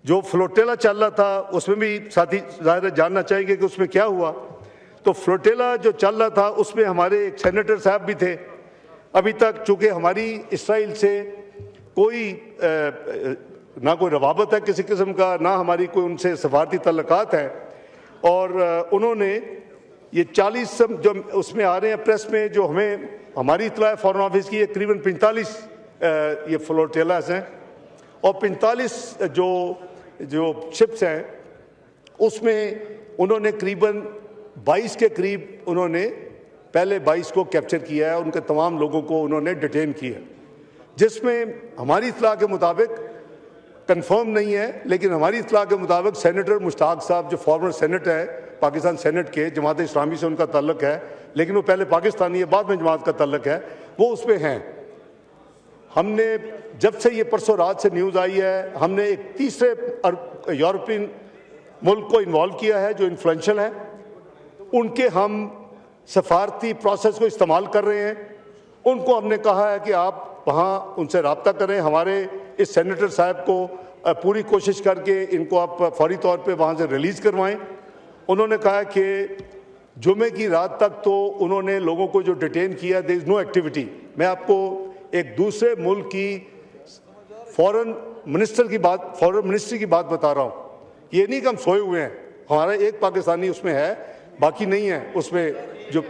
جو فلوٹیلا چل رہا تھا اس میں بھی ساتھی ظاہر جاننا چاہیں گے کہ اس میں کیا ہوا. تو فلوٹیلا جو چل رہا تھا اس میں ہمارے ایک سینیٹر صاحب بھی تھے. ابھی تک چونکہ ہماری اسرائیل سے کوئی نہ کوئی روابط ہے کسی قسم کا، نہ ہماری کوئی ان سے سفارتی تعلقات ہیں، اور انہوں نے یہ 40 جو اس میں آ رہے ہیں پریس میں، جو ہمیں ہماری اطلاع ہے فارن آفس کی، یہ قریباً 45 یہ فلوٹیلاز ہیں، اور 45 جو شپس ہیں اس میں انہوں نے قریباً 22 کے قریب انہوں نے پہلے 22 کو کیپچر کیا ہے، ان کے تمام لوگوں کو انہوں نے ڈیٹین کیا، جس میں ہماری اطلاع کے مطابق کنفرم نہیں ہے، لیکن ہماری اطلاع کے مطابق سینیٹر مشتاق صاحب جو فارمر سینیٹر ہے پاکستان سینٹ کے، جماعت اسلامی سے ان کا تعلق ہے، لیکن وہ پہلے پاکستانی ہے، بعد میں جماعت کا تعلق ہے، وہ اس میں ہیں. ہم نے جب سے یہ پرسوں رات سے نیوز آئی ہے، ہم نے ایک تیسرے یورپین ملک کو انوالو کیا ہے جو انفلوئنشل ہیں، ان کے ہم سفارتی پروسیس کو استعمال کر رہے ہیں. ان کو ہم نے کہا ہے کہ آپ وہاں ان سے رابطہ کریں، ہمارے اس سینیٹر صاحب کو پوری کوشش کر کے ان کو آپ فوری طور پہ وہاں سے ریلیز کروائیں. انہوں نے کہا کہ جمعے کی رات تک تو انہوں نے لوگوں کو جو ڈیٹین کیا، دیر از نو ایکٹیویٹی. میں آپ کو ایک دوسرے ملک کی فورن منسٹری کی بات بتا رہا ہوں. یہ نہیں کہ ہم سوئے ہوئے ہیں، ہمارا ایک پاکستانی اس میں ہے، باقی نہیں ہے اس میں. جو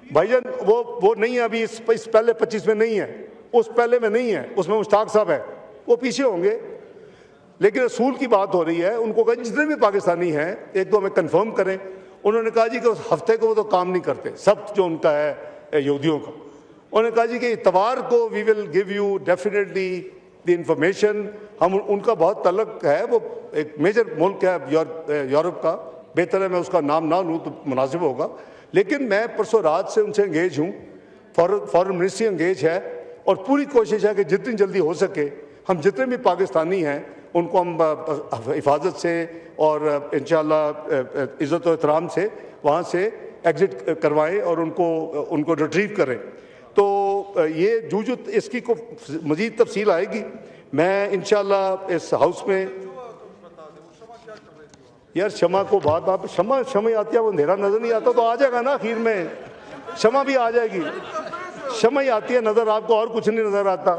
بھائی جان وہ نہیں ہے ابھی، اس پہلے 25 میں نہیں ہے، اس پہلے میں نہیں ہے، اس میں مشتاق صاحب ہے، وہ پیچھے ہوں گے. لیکن رسول کی بات ہو رہی ہے، ان کو کہا جتنے بھی پاکستانی ہیں ایک تو ہمیں کنفرم کریں. انہوں نے کہا جی کہ اس ہفتے کو وہ تو کام نہیں کرتے، سب جو ان کا ہے یہودیوں کا. انہوں نے کہا جی کہ اتوار کو we will give you definitely the information. ہم ان کا بہت تعلق ہے، وہ ایک میجر ملک ہے یورپ کا، بہتر ہے میں اس کا نام نہ لوں تو مناسب ہوگا. لیکن میں پرسوں رات سے ان سے انگیج ہوں، فارن منسٹری انگیج ہے، اور پوری کوشش ہے کہ جتنی جلدی ہو سکے ہم جتنے بھی پاکستانی ہیں ان کو ہم حفاظت سے اور انشاءاللہ عزت و احترام سے وہاں سے ایگزٹ کروائیں اور ان کو ریٹریو کریں. تو یہ جوجت اس کی کو مزید تفصیل آئے گی. میں انشاءاللہ اس ہاؤس میں یار شمع کو بات آپ شمع آتی ہے، وہ اندھیرا نظر نہیں آتا تو آ جائے گا نا آخر میں، شمع بھی آ جائے گی. شمع ہی آتی ہے نظر، آپ کو اور کچھ نہیں نظر آتا.